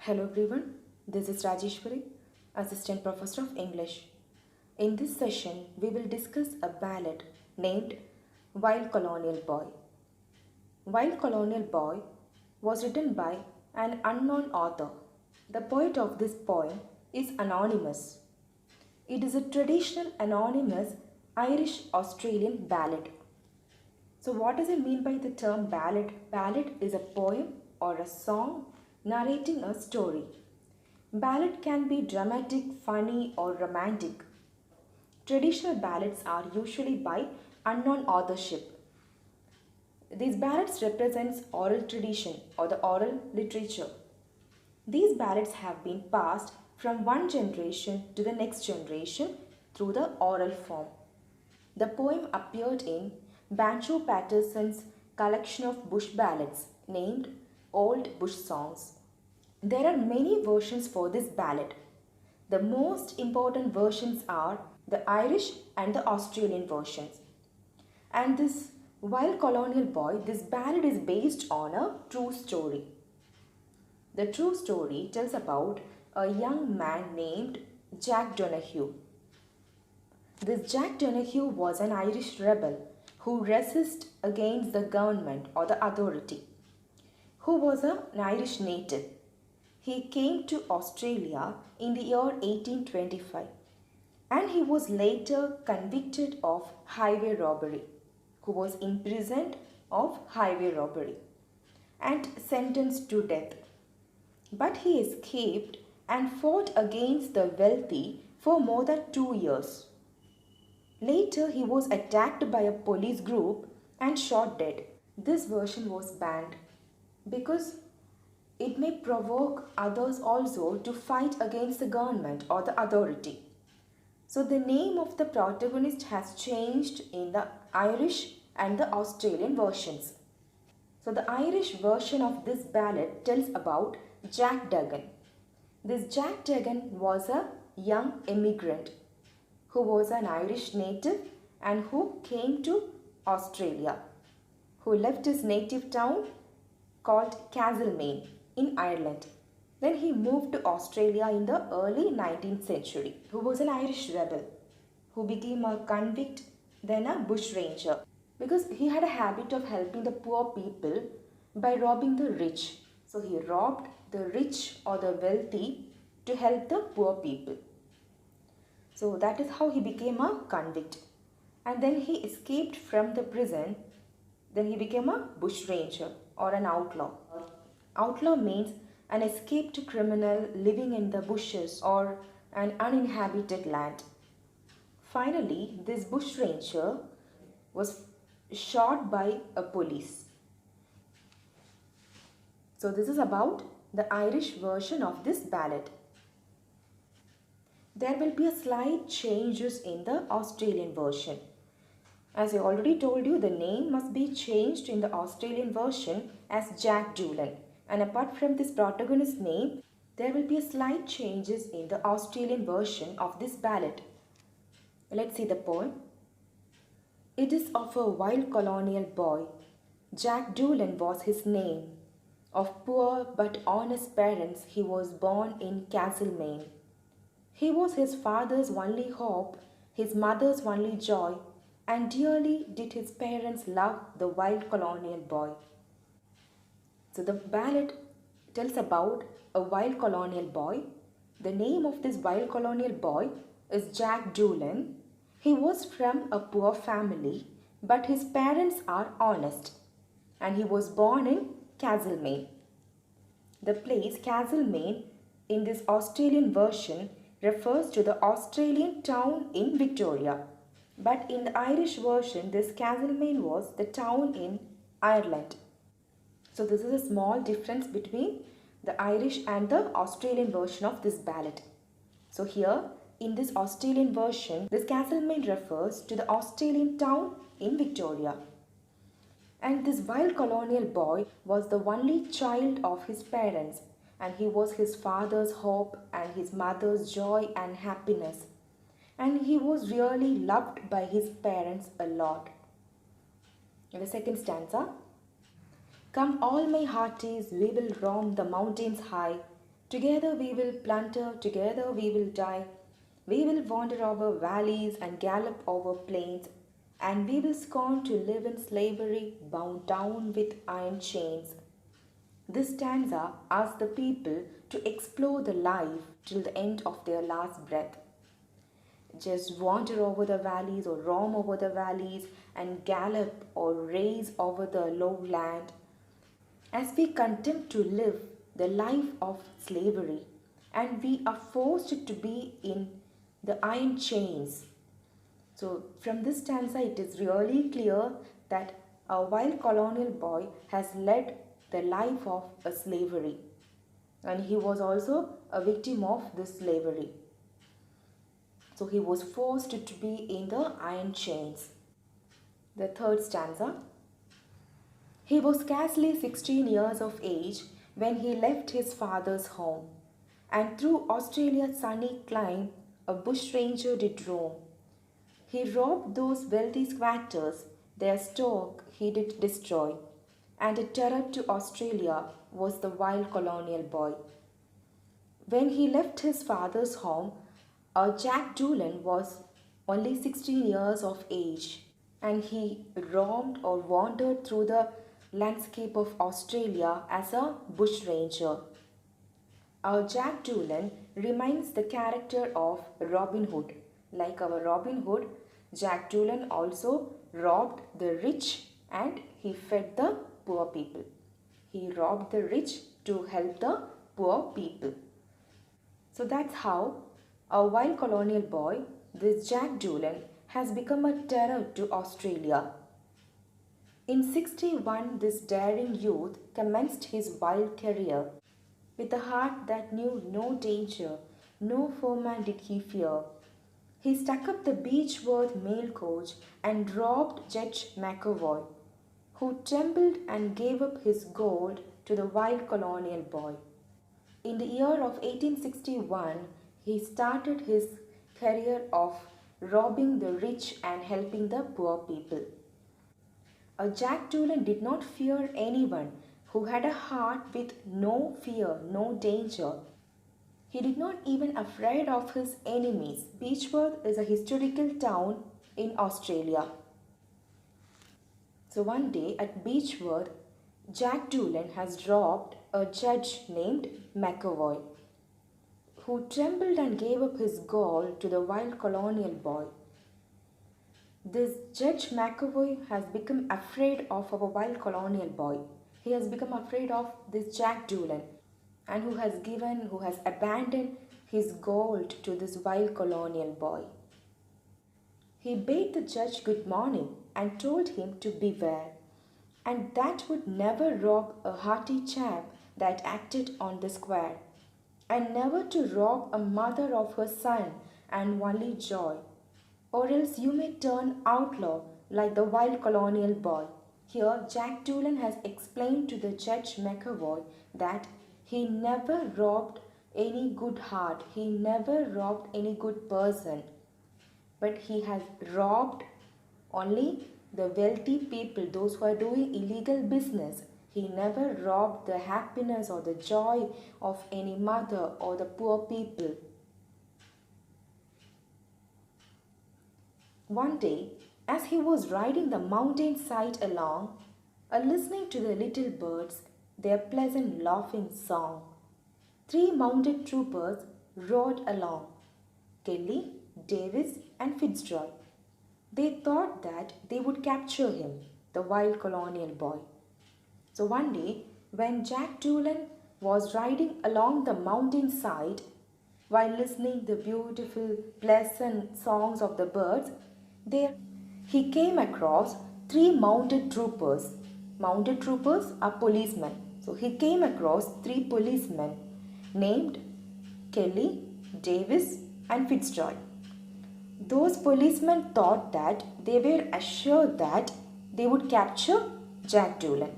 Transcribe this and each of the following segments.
Hello everyone, this is Rajeshwari, Assistant Professor of English. In this session, we will discuss a ballad named Wild Colonial Boy. Wild Colonial Boy was written by an unknown author. The poet of this poem is anonymous. It is a traditional anonymous Irish Australian ballad. So, what does it mean by the term ballad? Ballad is a poem or a song narrating a story. Ballad can be dramatic, funny, or romantic. Traditional ballads are usually by unknown authorship. These ballads represents oral tradition or the oral literature. These ballads have been passed from one generation to the next generation through the oral form. The poem appeared in Banjo Patterson's collection of bush ballads named Old Bush Songs. There are many versions for this ballad. The most important versions are the Irish and the Australian versions. And this Wild Colonial Boy, this ballad is based on a true story. The true story tells about a young man named Jack Donahue. This Jack Donahue was an Irish rebel who resisted against the government or the authority, who was an Irish native. He came to Australia in the year 1825 and he was later convicted of highway robbery, who was imprisoned of highway robbery and sentenced to death. But he escaped and fought against the wealthy for more than 2 years. Later, he was attacked by a police group and shot dead. This version was banned because it may provoke others also to fight against the government or the authority. So the name of the protagonist has changed in the Irish and the Australian versions. So the Irish version of this ballad tells about Jack Duggan. This Jack Duggan was a young immigrant who was an Irish native and who came to Australia, who left his native town called Castlemaine in Ireland. Then he moved to Australia in the early 19th century, who was an Irish rebel, who became a convict, then a bushranger, because he had a habit of helping the poor people by robbing the rich. So he robbed the rich or the wealthy to help the poor people. So that is how he became a convict. And then he escaped from the prison. Then he became a bushranger or an outlaw. Outlaw means an escaped criminal living in the bushes or an uninhabited land. Finally, this bushranger was shot by a police. So this is about the Irish version of this ballad. There will be a slight changes in the Australian version. As I already told you, the name must be changed in the Australian version as Jack Doolan. And apart from this protagonist name, there will be a slight changes in the Australian version of this ballad. Let's see the poem. It is of a wild colonial boy. Jack Doolan was his name. Of poor but honest parents, he was born in Castlemaine. He was his father's only hope, his mother's only joy, and dearly did his parents love the wild colonial boy. So the ballad tells about a wild colonial boy. The name of this wild colonial boy is Jack Doolan. He was from a poor family, but his parents are honest, and he was born in Castlemaine. The place Castlemaine in this Australian version refers to the Australian town in Victoria, but in the Irish version this Castlemaine was the town in Ireland. So this is a small difference between the Irish and the Australian version of this ballad. So here in this Australian version, this Castlemaine refers to the Australian town in Victoria. And this wild colonial boy was the only child of his parents, and he was his father's hope and his mother's joy and happiness. And he was really loved by his parents a lot. In the second stanza, come all my hearties, we will roam the mountains high. Together we will plunder, together we will die. We will wander over valleys and gallop over plains, and we will scorn to live in slavery, bound down with iron chains. This stanza asks the people to explore the life till the end of their last breath. Just wander over the valleys or roam over the valleys and gallop or race over the lowland as we contempt to live the life of slavery and we are forced to be in the iron chains. So, from this stanza, it is really clear that a wild colonial boy has led the life of a slavery and he was also a victim of this slavery. So, he was forced to be in the iron chains. The third stanza. He was scarcely 16 years of age when he left his father's home, and through Australia's sunny clime a bushranger did roam. He robbed those wealthy squatters, their stock he did destroy, and a terror to Australia was the wild colonial boy. When he left his father's home, Jack Doolan was only 16 years of age, and he roamed or wandered through the landscape of Australia as a bushranger. Our Jack Doolan reminds the character of Robin Hood. Like our Robin Hood, Jack Doolan also robbed the rich and he fed the poor people. He robbed the rich to help the poor people. So that's how a wild colonial boy, this Jack Doolan, has become a terror to Australia. In 61, this daring youth commenced his wild career. With a heart that knew no danger, no foeman did he fear. He stuck up the Beechworth mail coach and robbed Judge McEvoy, who trembled and gave up his gold to the wild colonial boy. In the year of 1861, he started his career of robbing the rich and helping the poor people. Jack Doolan did not fear anyone who had a heart with no fear, no danger. He did not even afraid of his enemies. Beechworth is a historical town in Australia. So one day at Beechworth, Jack Doolan has robbed a judge named McEvoy, who trembled and gave up his gold to the wild colonial boy. This Judge McEvoy has become afraid of our wild colonial boy. He has become afraid of this Jack Doolan and who has abandoned his gold to this wild colonial boy. He bade the judge good morning and told him to beware, and that would never rob a hearty chap that acted on the square, and never to rob a mother of her son and only joy, or else you may turn outlaw like the wild colonial boy. Here, Jack Doolan has explained to the Judge McEvoy that he never robbed any good heart, he never robbed any good person, but he has robbed only the wealthy people, those who are doing illegal business. He never robbed the happiness or the joy of any mother or the poor people. One day, as he was riding the mountain side along, listening to the little birds, their pleasant laughing song, 3 mounted troopers rode along, Kelly, Davis and Fitzroy. They thought that they would capture him, the wild colonial boy. So one day, when Jack Doolan was riding along the mountain side, while listening to the beautiful, pleasant songs of the birds, there he came across 3 mounted troopers. Mounted troopers are policemen. So he came across 3 policemen named Kelly, Davis and Fitzroy. Those policemen thought that they were assured that they would capture Jack Doolan.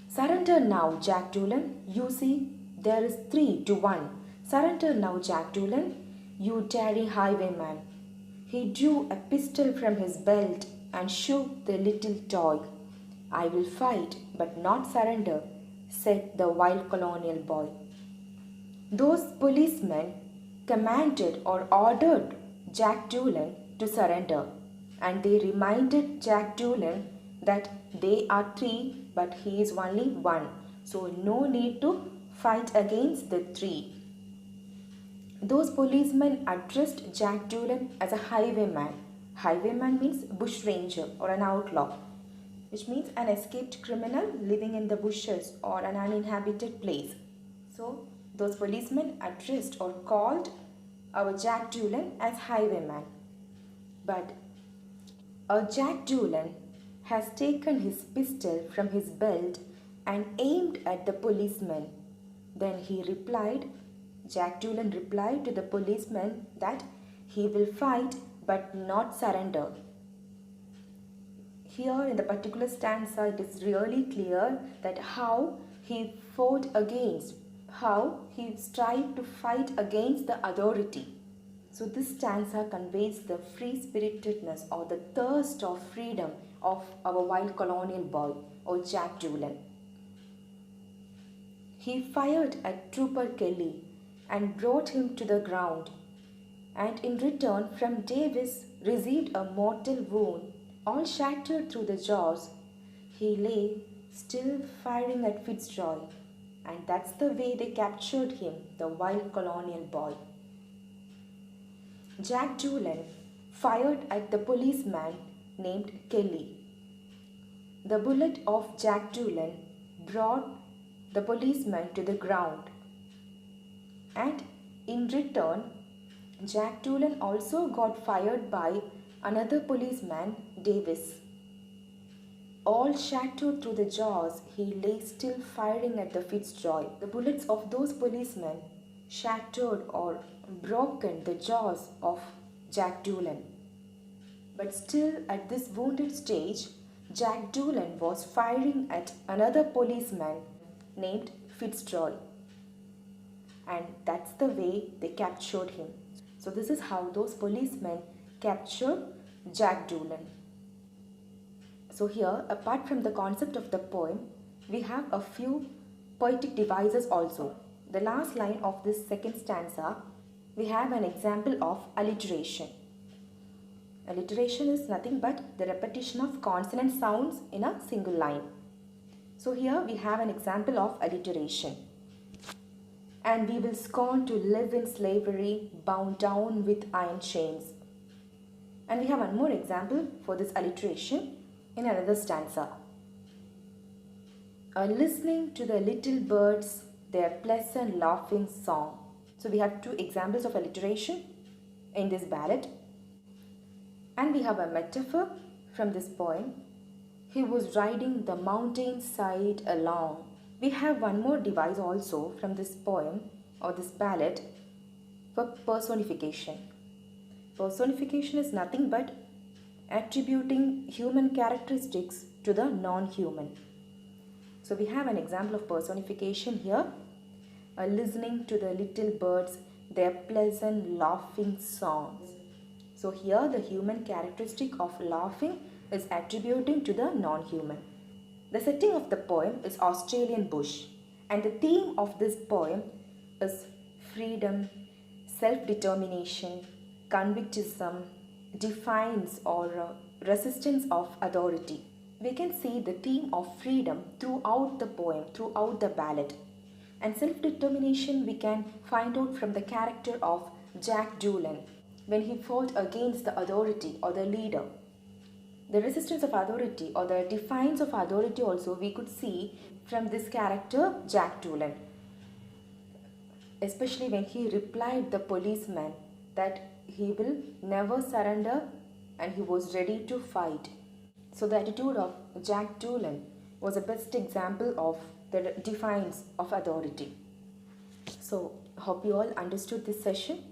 Surrender now, Jack Doolan. You see, there is 3 to 1. Surrender now, Jack Doolan, you daring highwayman. He drew a pistol from his belt and shook the little toy. I will fight, but not surrender. said the wild colonial boy. Those policemen commanded or ordered Jack Doolan to surrender, and they reminded Jack Doolan that they are three but he is only one, so no need to fight against the three. Those policemen addressed Jack Doolan as a highwayman. Highwayman means bushranger or an outlaw, which means an escaped criminal living in the bushes or an uninhabited place. So, those policemen addressed or called our Jack Doolan as highwayman. But our Jack Doolan has taken his pistol from his belt and aimed at the policeman. Then Jack Doolan replied to the policeman that he will fight but not surrender. Here in the particular stanza, it is really clear that how he fought against, how he strived to fight against the authority. So this stanza conveys the free-spiritedness or the thirst of freedom of our wild colonial boy or Jack Doolan. He fired at Trooper Kelly and brought him to the ground, and in return from Davis received a mortal wound. All shattered through the jaws, he lay still firing at Fitzroy, and that's the way they captured him, the wild colonial boy. Jack Doolan fired at the policeman named Kelly. The bullet of Jack Doolan brought the policeman to the ground, and in return, Jack Doolan also got fired by another policeman, Davis. All shattered through the jaws, he lay still firing at the Fitzroy. The bullets of those policemen shattered or broken the jaws of Jack Doolan. But still at this wounded stage, Jack Doolan was firing at another policeman named Fitzroy. And that's the way they captured him. So this is how those policemen captured Jack Doolan. So here, apart from the concept of the poem, we have a few poetic devices also. The last line of this second stanza, we have an example of alliteration. Alliteration is nothing but the repetition of consonant sounds in a single line. So here we have an example of alliteration. And we will scorn to live in slavery, bound down with iron chains. And we have one more example for this alliteration in another stanza. Listening to the little birds, their pleasant laughing song. So we have two examples of alliteration in this ballad. And we have a metaphor from this poem. He was riding the mountainside along. We have one more device also from this poem or this ballad for personification. Personification is nothing but attributing human characteristics to the non-human. So we have an example of personification here. Listening to the little birds, their pleasant laughing songs. So here the human characteristic of laughing is attributing to the non-human. The setting of the poem is Australian bush, and the theme of this poem is freedom, self-determination, convictism, defiance or resistance of authority. We can see the theme of freedom throughout the poem, throughout the ballad. And self-determination we can find out from the character of Jack Doolan when he fought against the authority or the leader. The resistance of authority or the defiance of authority also we could see from this character Jack Doolan. Especially when he replied the policeman that he will never surrender and he was ready to fight. So the attitude of Jack Doolan was the best example of the defiance of authority. So hope you all understood this session.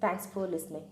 Thanks for listening.